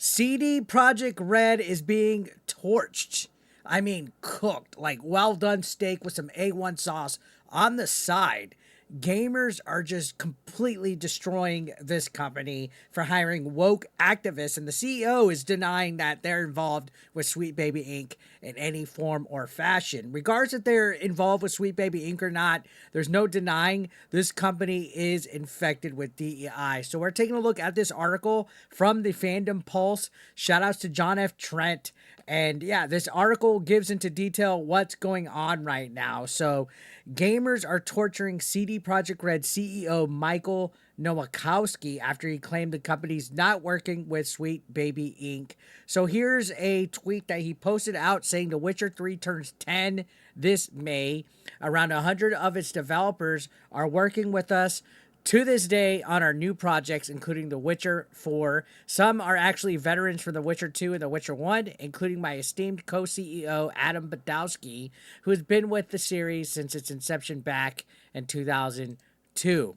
CD Projekt Red is being torched. I mean, cooked, like well done steak with some A1 sauce on the side. Gamers are just completely destroying this company for hiring woke activists, and the CEO is denying that they're involved with Sweet Baby Inc. in any form or fashion. Regardless if they're involved with Sweet Baby Inc. or not, there's no denying this company is infected with DEI. So we're taking a look at this article from the Fandom Pulse. Shout outs to John F. Trent. And yeah, this article gives into detail what's going on right now. So, gamers are torturing CD Projekt Red CEO Michael Nowakowski after he claimed the company's not working with Sweet Baby Inc. So, here's a tweet that he posted out saying The Witcher 3 turns 10 this May. Around 100 of its developers are working with us to this day on our new projects, including The Witcher 4. Some are actually veterans from The Witcher 2 and The Witcher 1, including my esteemed co-CEO, Adam Badowski, who has been with the series since its inception back in 2002.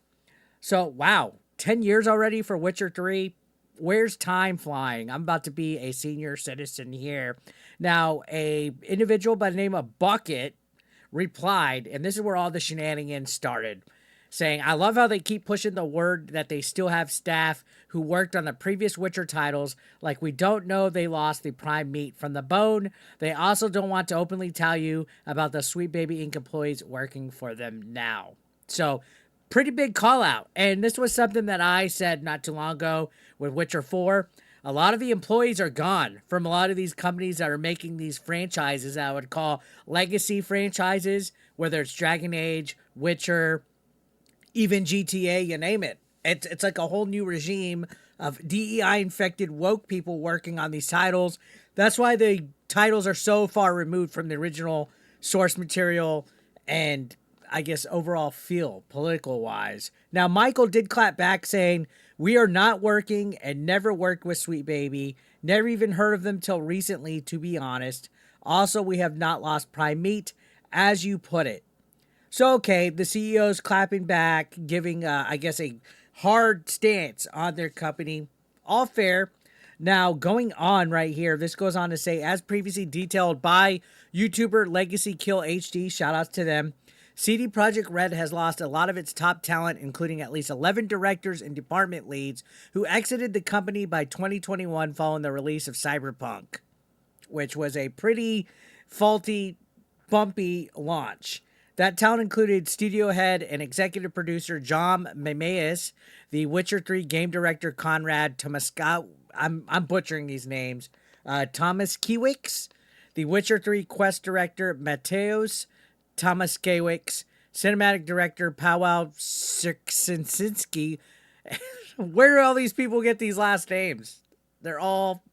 So, wow, 10 years already for Witcher 3. Where's time flying? I'm about to be a senior citizen here. Now, a individual by the name of Bucket replied, and this is where all the shenanigans started, saying, I love how they keep pushing the word that they still have staff who worked on the previous Witcher titles, like we don't know they lost the prime meat from the bone. They also don't want to openly tell you about the Sweet Baby Inc. employees working for them now. So, pretty big call out. And this was something that I said not too long ago with Witcher 4. A lot of the employees are gone from a lot of these companies that are making these franchises that I would call legacy franchises, whether it's Dragon Age, Witcher, even GTA, you name it. It's like a whole new regime of DEI-infected woke people working on these titles. That's why the titles are so far removed from the original source material and, I guess, overall feel, political-wise. Now, Michael did clap back saying, we are not working and never worked with Sweet Baby. Never even heard of them till recently, to be honest. Also, we have not lost prime meat, as you put it. So, okay, the CEO's clapping back, giving, I guess, a hard stance on their company. All fair. Now, going on right here, this goes on to say, as previously detailed by YouTuber Legacy Kill HD, shout outs to them, CD Projekt Red has lost a lot of its top talent, including at least 11 directors and department leads who exited the company by 2021 following the release of Cyberpunk, which was a pretty faulty, bumpy launch. That talent included studio head and executive producer John Memeas, the Witcher 3 game director Conrad Tomaska. I'm butchering these names. Thomas Kiewicz, the Witcher 3 quest director Mateusz Tomaskiewicz, cinematic director Paweł Sierczynski. Where do all these people get these last names? They're all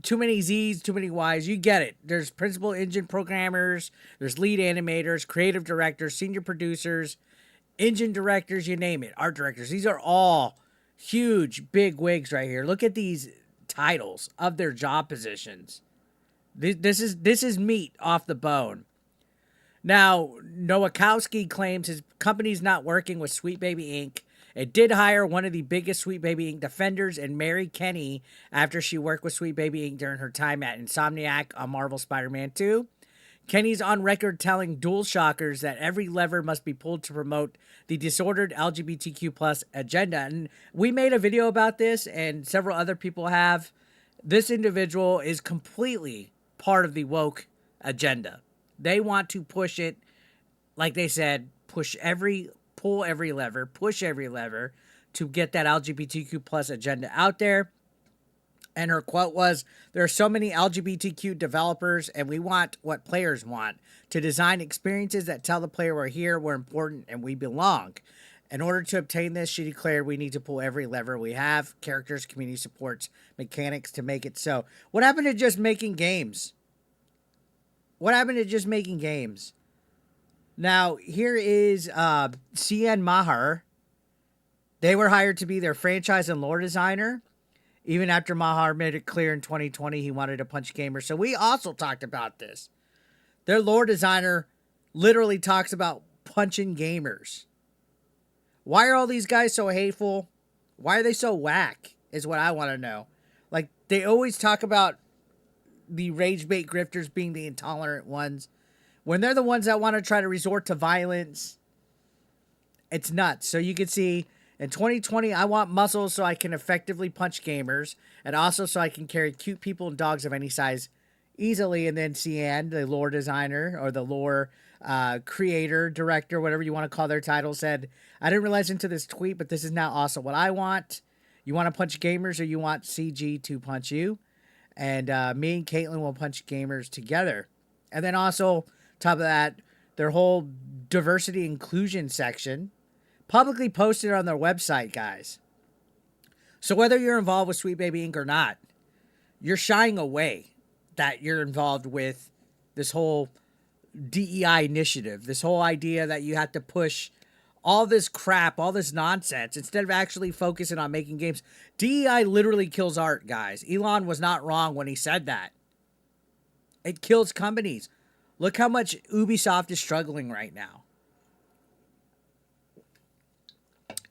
too many Z's, too many Y's. You get it. There's principal engine programmers, there's lead animators, creative directors, senior producers, engine directors, you name it, art directors. These are all huge, big wigs right here. Look at these titles of their job positions. This is meat off the bone. Now, Nowakowski claims his company's not working with Sweet Baby Inc. It did hire one of the biggest Sweet Baby Inc. defenders in Mary Kenny after she worked with Sweet Baby Inc. during her time at Insomniac on Marvel Spider-Man 2. Kenny's on record telling DualShockers that every lever must be pulled to promote the disordered LGBTQ plus agenda. And we made a video about this, and several other people have. This individual is completely part of the woke agenda. They want to push it, like they said, pull every lever, push every lever to get that LGBTQ plus agenda out there. And her quote was, there are so many LGBTQ developers and we want what players want, to design experiences that tell the player we're here, we're important, and we belong. In order to obtain this, she declared, we need to pull every lever we have, characters, community supports, mechanics to make it so. What happened to just making games? What happened to just making games? Now, here is CN Mahar. They were hired to be their franchise and lore designer. Even after Mahar made it clear in 2020 he wanted to punch gamers. So we also talked about this. Their lore designer literally talks about punching gamers. Why are all these guys so hateful? Why are they so whack is what I want to know. Like, they always talk about the rage bait grifters being the intolerant ones. When they're the ones that want to try to resort to violence, it's nuts. So you can see in 2020, I want muscles so I can effectively punch gamers, and also so I can carry cute people and dogs of any size easily. And then Cian, the lore designer or the lore creator, director, whatever you want to call their title, said, I didn't realize into this tweet, but this is now also what I want. You want to punch gamers or you want CG to punch you? And me and Caitlin will punch gamers together. And then also, top of that, their whole diversity inclusion section publicly posted on their website, guys. So whether you're involved with Sweet Baby Inc. or not, you're shying away that you're involved with this whole DEI initiative, this whole idea that you have to push all this crap, all this nonsense, instead of actually focusing on making games. DEI literally kills art, guys. Elon was not wrong when he said that. It kills companies. Look how much Ubisoft is struggling right now.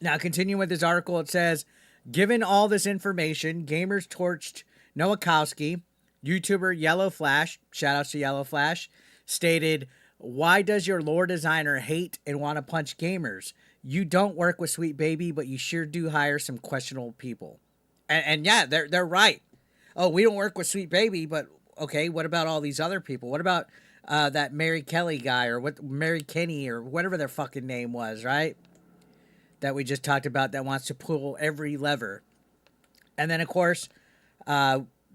Now, continuing with this article, it says, given all this information, gamers torched Nowakowski, YouTuber Yellow Flash, shoutouts to Yellow Flash, stated, why does your lore designer hate and want to punch gamers? You don't work with Sweet Baby, but you sure do hire some questionable people. And yeah, they're right. Oh, we don't work with Sweet Baby, but okay, what about all these other people? What about that Mary Kelly guy or what Mary Kenny or whatever their fucking name was, right? That we just talked about that wants to pull every lever. And then, of course,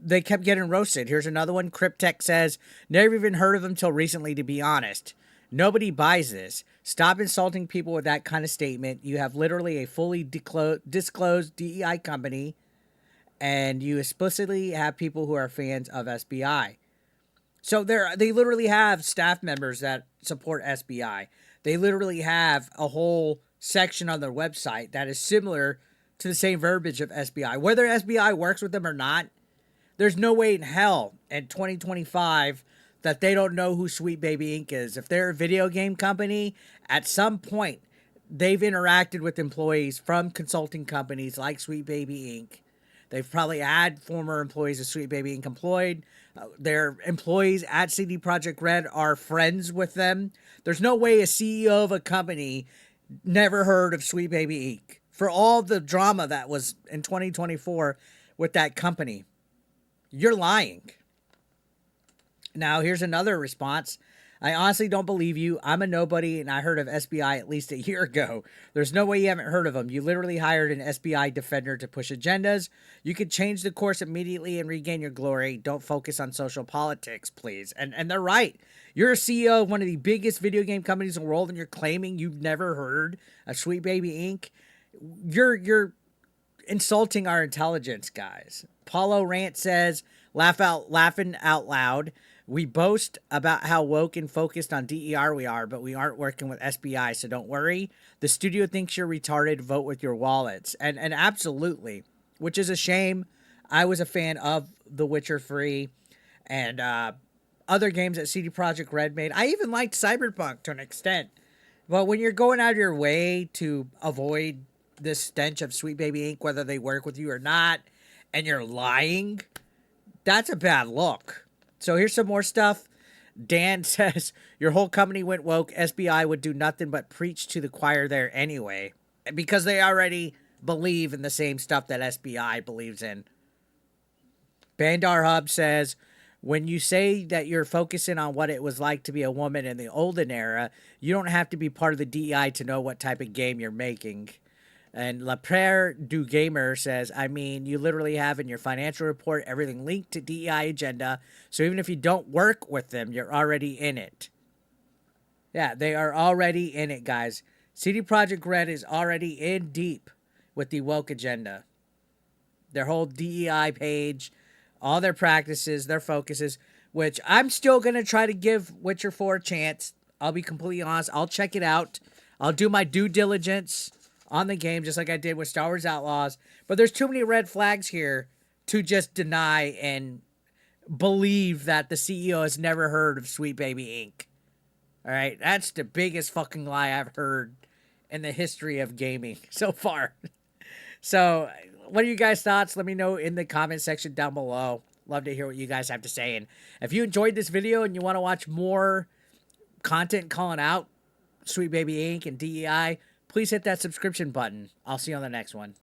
they kept getting roasted. Here's another one. Cryptech says, never even heard of him till recently, to be honest. Nobody buys this. Stop insulting people with that kind of statement. You have literally a fully disclosed DEI company, and you explicitly have people who are fans of SBI. So they literally have staff members that support SBI. They literally have a whole section on their website that is similar to the same verbiage of SBI. Whether SBI works with them or not, there's no way in hell in 2025 that they don't know who Sweet Baby Inc. is. If they're a video game company, at some point, they've interacted with employees from consulting companies like Sweet Baby Inc. They've probably had former employees of Sweet Baby Inc. employed. Their employees at CD Projekt Red are friends with them. There's no way a CEO of a company never heard of Sweet Baby Inc. for all the drama that was in 2024 with that company. You're lying. Now, here's another response. I honestly don't believe you. I'm a nobody, and I heard of SBI at least a year ago. There's no way you haven't heard of them. You literally hired an SBI defender to push agendas. You could change the course immediately and regain your glory. Don't focus on social politics, please. And they're right. You're a CEO of one of the biggest video game companies in the world, and you're claiming you've never heard of Sweet Baby Inc. You're insulting our intelligence, guys. Paulo Rant says, laughing out loud. We boast about how woke and focused on DER we are, but we aren't working with SBI, so don't worry. The studio thinks you're retarded. Vote with your wallets. And absolutely, which is a shame. I was a fan of The Witcher 3 and other games that CD Projekt Red made. I even liked Cyberpunk to an extent. But when you're going out of your way to avoid this stench of Sweet Baby Inc., whether they work with you or not, and you're lying, that's a bad look. So here's some more stuff. Dan says, your whole company went woke. SBI would do nothing but preach to the choir there anyway, because they already believe in the same stuff that SBI believes in. Bandar Hub says, when you say that you're focusing on what it was like to be a woman in the olden era, you don't have to be part of the DEI to know what type of game you're making. And La Praire du Gamer says, I mean, you literally have in your financial report everything linked to DEI agenda. So even if you don't work with them, you're already in it. Yeah, they are already in it, guys. CD Projekt Red is already in deep with the woke agenda. Their whole DEI page, all their practices, their focuses, which I'm still going to try to give Witcher 4 a chance. I'll be completely honest. I'll check it out. I'll do my due diligence on the game, just like I did with Star Wars Outlaws. But there's too many red flags here to just deny and believe that the CEO has never heard of Sweet Baby Inc. All right, that's the biggest fucking lie I've heard in the history of gaming so far. So what are you guys' thoughts? Let me know in the comment section down below. Love to hear what you guys have to say. And if you enjoyed this video and you want to watch more content calling out Sweet Baby Inc. and DEI, please hit that subscription button. I'll see you on the next one.